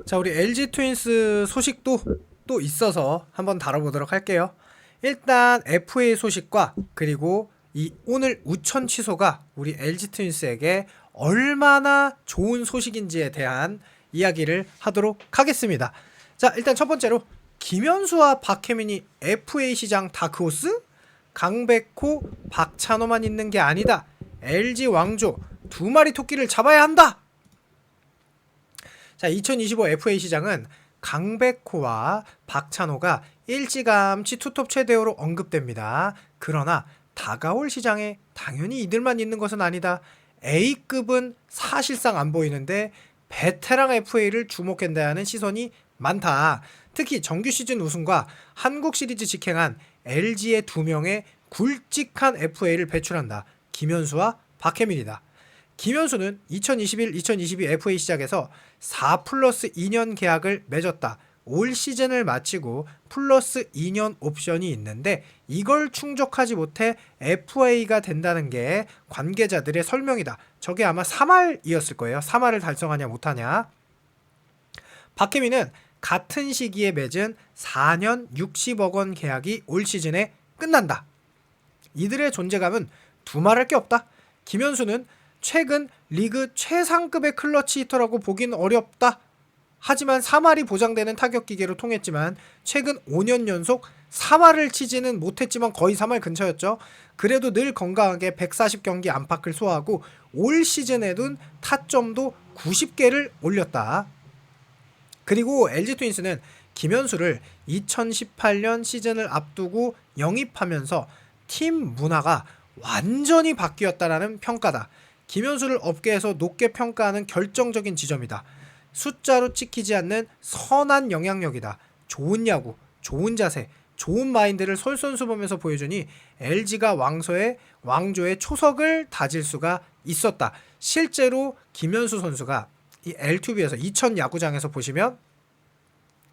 자, 우리 LG 트윈스 소식도 또 있어서 한번 다뤄보도록 할게요. 일단 FA 소식과 그리고 이 오늘 우천 취소가 우리 LG 트윈스에게 얼마나 좋은 소식인지에 대한 이야기를 하도록 하겠습니다. 자, 일단 첫 번째로 김현수와 박혜민이 FA 시장 다크호스? 강백호, 박찬호만 있는 게 아니다. LG 왕조 두 마리 토끼를 잡아야 한다. 자, 2025 FA 시장은 강백호와 박찬호가 일찌감치 투톱 최대어로 언급됩니다. 그러나 다가올 시장에 당연히 이들만 있는 것은 아니다. A급은 사실상 안 보이는데 베테랑 FA를 주목한다 하는 시선이 많다. 특히 정규 시즌 우승과 한국 시리즈 직행한 LG의 두 명의 굵직한 FA를 배출한다. 김현수와 박혜민이다. 김현수는 2021-2022 FA 시작에서 4 플러스 2년 계약을 맺었다. 올 시즌을 마치고 플러스 2년 옵션이 있는데 이걸 충족하지 못해 FA가 된다는 게 관계자들의 설명이다. 저게 아마 3할이었을 거예요. 3할을 달성하냐 못하냐. 박혜민은 같은 시기에 맺은 4년 60억 원 계약이 올 시즌에 끝난다. 이들의 존재감은 두말할 게 없다. 김현수는 최근 리그 최상급의 클러치 히터라고 보긴 어렵다. 하지만 3할이 보장되는 타격 기계로 통했지만 최근 5년 연속 3할을 치지는 못했지만 거의 3할 근처였죠. 그래도 늘 건강하게 140경기 안팎을 소화하고 올 시즌에도 타점도 90개를 올렸다. 그리고 LG 트윈스는 김현수를 2018년 시즌을 앞두고 영입하면서 팀 문화가 완전히 바뀌었다라는 평가다. 김현수를 업계에서 높게 평가하는 결정적인 지점이다. 숫자로 찍히지 않는 선한 영향력이다. 좋은 야구, 좋은 자세, 좋은 마인드를 솔선수범해서 보여주니 LG가 왕조의 초석을 다질 수가 있었다. 실제로 김현수 선수가 이 L2B에서 2000 야구장에서 보시면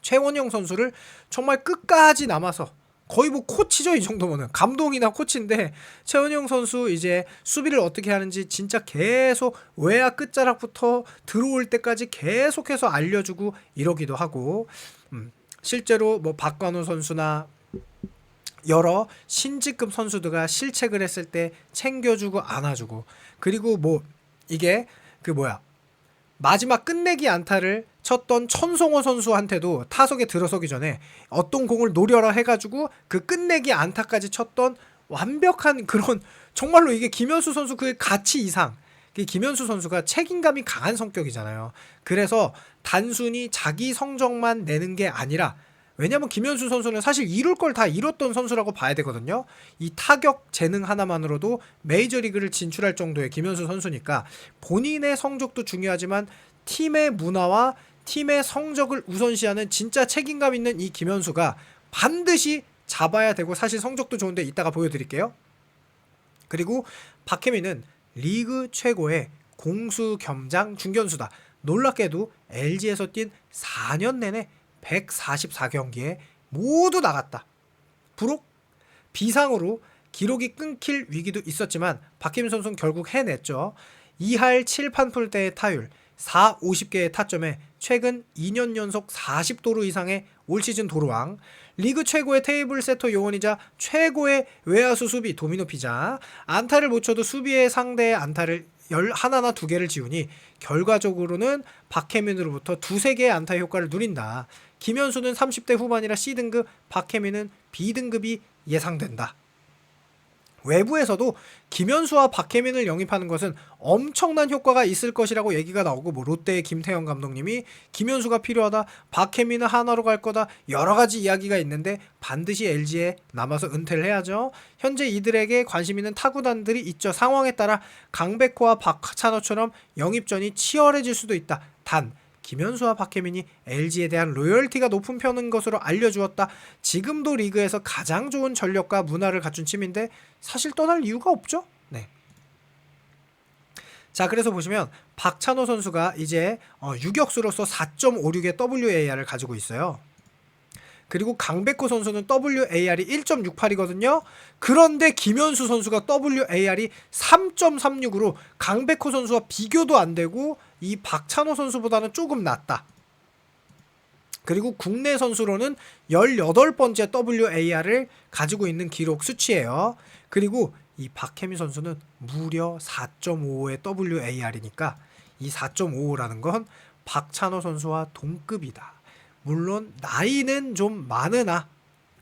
최원영 선수를 정말 끝까지 남아서 거의 뭐 코치죠. 이 정도면은 감독이나 코치인데 최원영 선수 이제 수비를 어떻게 하는지 진짜 계속 외야 끝자락부터 들어올 때까지 계속해서 알려주고 이러기도 하고 실제로 뭐 박관우 선수나 여러 신지급 선수들과 실책을 했을 때 챙겨주고 안아주고 그리고 뭐 이게 마지막 끝내기 안타를 쳤던 천송호 선수한테도 타석에 들어서기 전에 어떤 공을 노려라 해가지고 그 끝내기 안타까지 쳤던 완벽한 그런 정말로 이게 김현수 선수 그 가치 이상 김현수 선수가 책임감이 강한 성격이잖아요. 그래서 단순히 자기 성적만 내는 게 아니라 왜냐면 김현수 선수는 사실 이룰 걸 다 이뤘던 선수라고 봐야 되거든요. 이 타격 재능 하나만으로도 메이저리그를 진출할 정도의 김현수 선수니까 본인의 성적도 중요하지만 팀의 문화와 팀의 성적을 우선시하는 진짜 책임감 있는 이 김현수가 반드시 잡아야 되고 사실 성적도 좋은데 이따가 보여드릴게요. 그리고 박혜민은 리그 최고의 공수 겸장 중견수다. 놀랍게도 LG에서 뛴 4년 내내 144경기에 모두 나갔다. 부록 비상으로 기록이 끊길 위기도 있었지만 박혜민 선수는 결국 해냈죠. 2할 7판풀대의 타율, 4, 50개의 타점에 최근 2년 연속 40도루 이상의 올 시즌 도루왕, 리그 최고의 테이블 세터 요원이자 최고의 외야수 수비 도미노 피자, 안타를 못 쳐도 수비의 상대의 안타를 하나나 두 개를 지우니 결과적으로는 박혜민으로부터 두세 개의 안타 효과를 누린다. 김현수는 30대 후반이라 C등급, 박혜민은 B등급이 예상된다. 외부에서도 김현수와 박혜민을 영입하는 것은 엄청난 효과가 있을 것이라고 얘기가 나오고 뭐 롯데의 김태형 감독님이 김현수가 필요하다, 박혜민은 하나로 갈 거다 여러 가지 이야기가 있는데 반드시 LG에 남아서 은퇴를 해야죠. 현재 이들에게 관심 있는 타구단들이 있죠. 상황에 따라 강백호와 박찬호처럼 영입전이 치열해질 수도 있다. 단 김현수와 박혜민이 LG에 대한 로열티가 높은 편인 것으로 알려주었다. 지금도 리그에서 가장 좋은 전력과 문화를 갖춘 팀인데 사실 떠날 이유가 없죠. 네. 자, 그래서 보시면 박찬호 선수가 이제 유격수로서 4.56의 WAR을 가지고 있어요. 그리고 강백호 선수는 WAR이 1.68이거든요. 그런데 김현수 선수가 WAR이 3.36으로 강백호 선수와 비교도 안 되고 이 박찬호 선수보다는 조금 낫다. 그리고 국내 선수로는 18번째 WAR을 가지고 있는 기록 수치예요. 그리고 이 박혜미 선수는 무려 4.55의 WAR이니까 이 4.55라는 건 박찬호 선수와 동급이다. 물론 나이는 좀 많으나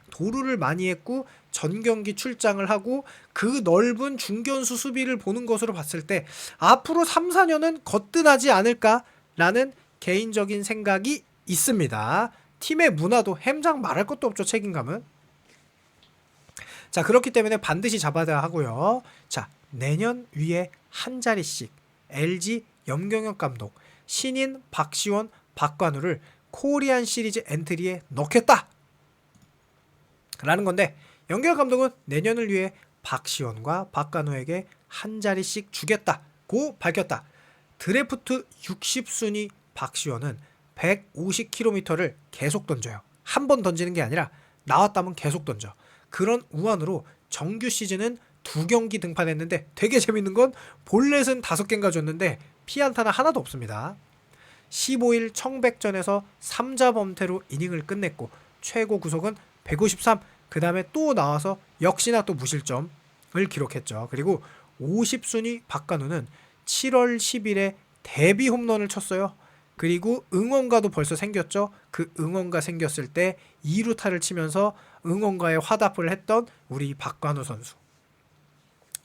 도루를 많이 했고 전경기 출장을 하고 그 넓은 중견수 수비를 보는 것으로 봤을 때 앞으로 3, 4년은 거뜬하지 않을까라는 개인적인 생각이 있습니다. 팀의 문화도 햄장 말할 것도 없죠. 책임감은. 자, 그렇기 때문에 반드시 잡아야 하고요. 자, 내년 위에 한 자리씩 LG 염경엽 감독, 신인 박시원, 박관우를 코리안 시리즈 엔트리에 넣겠다 라는 건데, 염경엽 감독은 내년을 위해 박시원과 박관우에게 한 자리씩 주겠다고 밝혔다. 드래프트 60순위 박시원은 150km를 계속 던져요. 한 번 던지는 게 아니라 나왔다면 계속 던져. 그런 우완으로 정규 시즌은 2경기 등판했는데 되게 재밌는 건 볼넷은 5개인가 줬는데 피안타는 하나도 없습니다. 15일 청백전에서 3자 범퇴로 이닝을 끝냈고 최고 구속은 153. 그 다음에 또 나와서 역시나 또 무실점을 기록했죠. 그리고 50순위 박관우는 7월 10일에 데뷔 홈런을 쳤어요. 그리고 응원가도 벌써 생겼죠. 그 응원가 생겼을 때 2루타를 치면서 응원가에 화답을 했던 우리 박관우 선수.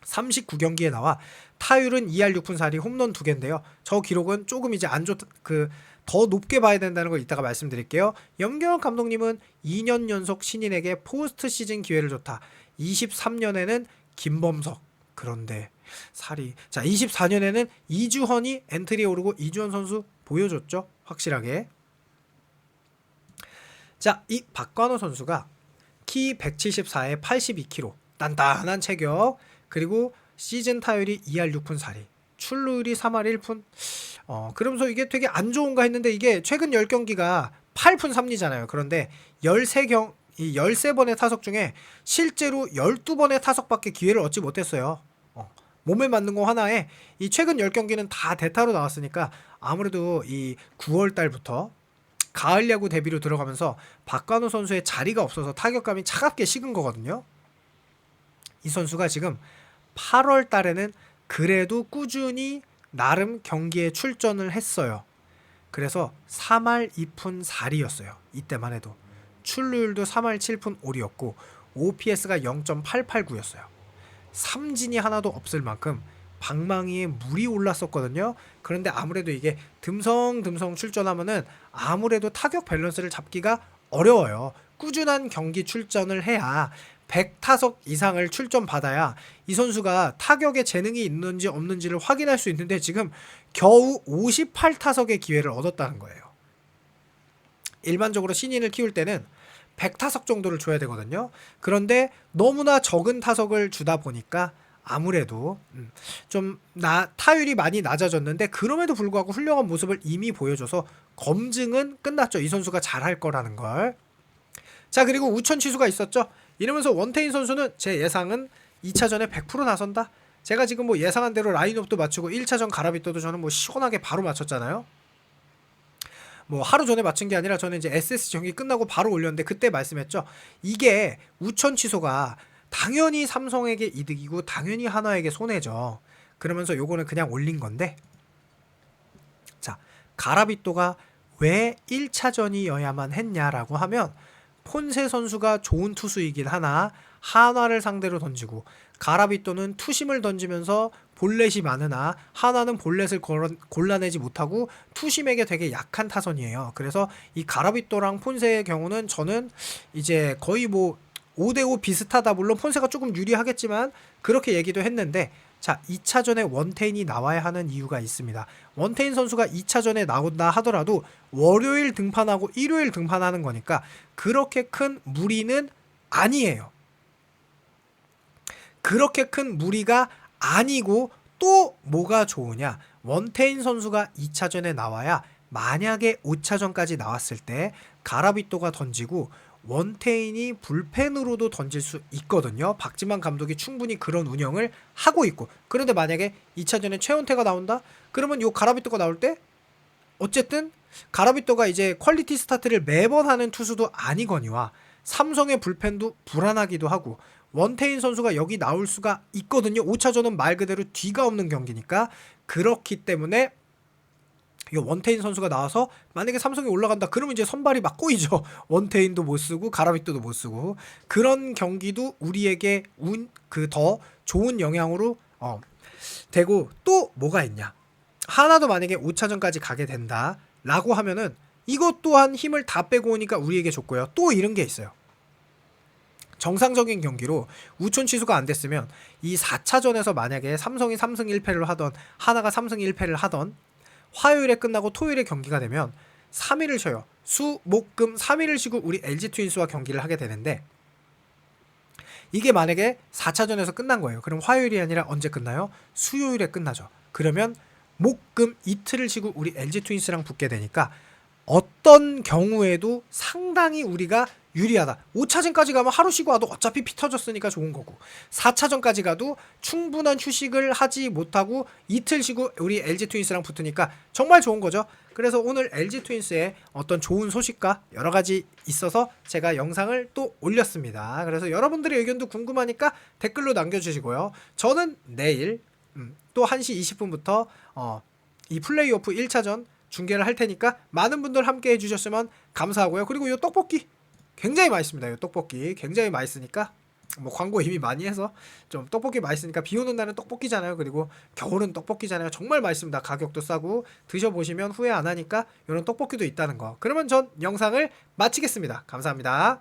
39경기에 나와 타율은 2할 6푼 4리 홈런 2개인데요. 저 기록은 조금 이제 안 좋다, 더 높게 봐야 된다는 걸 이따가 말씀드릴게요. 염경엽 감독님은 2년 연속 신인에게 포스트 시즌 기회를 줬다. 23년에는 김범석. 그런데 살이. 자, 24년에는 이주헌이 엔트리에 오르고 이주헌 선수 보여줬죠. 확실하게. 자, 이 박관우 선수가 키 174에 82kg. 단단한 체격. 그리고 시즌 타율이 2할 6푼 4리. 출루율이 3할 1푼. 그러면서 이게 되게 안 좋은가 했는데 이게 최근 10경기가 8푼 3리잖아요. 그런데 13번의 타석 중에 실제로 12번의 타석밖에 기회를 얻지 못했어요. 몸에 맞는 거 하나에 이 최근 10경기는 다 대타로 나왔으니까 아무래도 이 9월 달부터 가을 야구 데뷔로 들어가면서 박관우 선수의 자리가 없어서 타격감이 차갑게 식은 거거든요. 이 선수가 지금 8월 달에는 그래도 꾸준히 나름 경기에 출전을 했어요. 그래서 3할 2푼 4리였어요. 이때만 해도. 출루율도 3할 7푼 5리였고 OPS가 0.889였어요. 삼진이 하나도 없을 만큼 방망이에 물이 올랐었거든요. 그런데 아무래도 이게 듬성듬성 출전하면은 아무래도 타격 밸런스를 잡기가 어려워요. 꾸준한 경기 출전을 해야 100타석 이상을 출전 받아야 이 선수가 타격에 재능이 있는지 없는지를 확인할 수 있는데 지금 겨우 58타석의 기회를 얻었다는 거예요. 일반적으로 신인을 키울 때는 100타석 정도를 줘야 되거든요. 그런데 너무나 적은 타석을 주다 보니까 아무래도 좀 타율이 많이 낮아졌는데 그럼에도 불구하고 훌륭한 모습을 이미 보여줘서 검증은 끝났죠. 이 선수가 잘할 거라는 걸. 자, 그리고 우천 취수가 있었죠. 이러면서 원태인 선수는 제 예상은 2차전에 100% 나선다. 제가 지금 뭐 예상한 대로 라인업도 맞추고 1차전 가라비또도 저는 뭐 시원하게 바로 맞췄잖아요. 뭐 하루 전에 맞춘 게 아니라 저는 이제 SS 경기 끝나고 바로 올렸는데 그때 말씀했죠. 이게 우천 취소가 당연히 삼성에게 이득이고 당연히 하나에게 손해죠. 그러면서 요거는 그냥 올린 건데, 자, 가라비또가 왜 1차전이어야만 했냐라고 하면 폰세 선수가 좋은 투수이긴 하나 한화를 상대로 던지고 가라비또는 투심을 던지면서 볼넷이 많으나 한화는 볼넷을 골라내지 못하고 투심에게 되게 약한 타선이에요. 그래서 이 가라비또랑 폰세의 경우는 저는 이제 거의 뭐 5대5 비슷하다. 물론 폰세가 조금 유리하겠지만 그렇게 얘기도 했는데, 자, 2차전에 원태인이 나와야 하는 이유가 있습니다. 원태인 선수가 2차전에 나온다 하더라도 월요일 등판하고 일요일 등판하는 거니까 그렇게 큰 무리는 아니에요. 그렇게 큰 무리가 아니고 또 뭐가 좋으냐? 원태인 선수가 2차전에 나와야 만약에 5차전까지 나왔을 때 가라비또가 던지고 원태인이 불펜으로도 던질 수 있거든요. 박지만 감독이 충분히 그런 운영을 하고 있고, 그런데 만약에 2차전에 최원태가 나온다? 그러면 요 가라비또가 나올 때 어쨌든 가라비토가 이제 퀄리티 스타트를 매번 하는 투수도 아니거니와 삼성의 불펜도 불안하기도 하고 원태인 선수가 여기 나올 수가 있거든요. 5차전은 말 그대로 뒤가 없는 경기니까. 그렇기 때문에 이 원태인 선수가 나와서 만약에 삼성이 올라간다 그러면 이제 선발이 막 꼬이죠. 원태인도 못 쓰고 가라비토도 못 쓰고 그런 경기도 우리에게 더 좋은 영향으로 되고, 또 뭐가 있냐, 하나도 만약에 5차전까지 가게 된다 라고 하면은 이것 또한 힘을 다 빼고 오니까 우리에게 좋고요. 또 이런 게 있어요. 정상적인 경기로 우촌 취소가 안 됐으면 이 4차전에서 만약에 삼성이 3승 1패를 하던 하나가 3승 1패를 하던 화요일에 끝나고 토요일에 경기가 되면 3일을 쉬어요. 수, 목, 금 3일을 쉬고 우리 LG 트윈스와 경기를 하게 되는데, 이게 만약에 4차전에서 끝난 거예요. 그럼 화요일이 아니라 언제 끝나요? 수요일에 끝나죠. 그러면 목, 금 이틀을 쉬고 우리 LG 트윈스랑 붙게 되니까 어떤 경우에도 상당히 우리가 유리하다. 5차전까지 가면 하루 쉬고 와도 어차피 피 터졌으니까 좋은 거고, 4차전까지 가도 충분한 휴식을 하지 못하고 이틀 쉬고 우리 LG 트윈스랑 붙으니까 정말 좋은 거죠. 그래서 오늘 LG 트윈스의 어떤 좋은 소식과 여러 가지 있어서 제가 영상을 또 올렸습니다. 그래서 여러분들의 의견도 궁금하니까 댓글로 남겨주시고요. 저는 내일 또 1시 20분부터 이 플레이오프 1차전 중계를 할 테니까 많은 분들 함께 해주셨으면 감사하고요. 그리고 이 떡볶이 굉장히 맛있습니다. 이 떡볶이 굉장히 맛있으니까, 뭐 광고 이미 많이 해서 좀 떡볶이 맛있으니까, 비 오는 날은 떡볶이잖아요. 그리고 겨울은 떡볶이잖아요. 정말 맛있습니다. 가격도 싸고 드셔보시면 후회 안 하니까 이런 떡볶이도 있다는 거. 그러면 전 영상을 마치겠습니다. 감사합니다.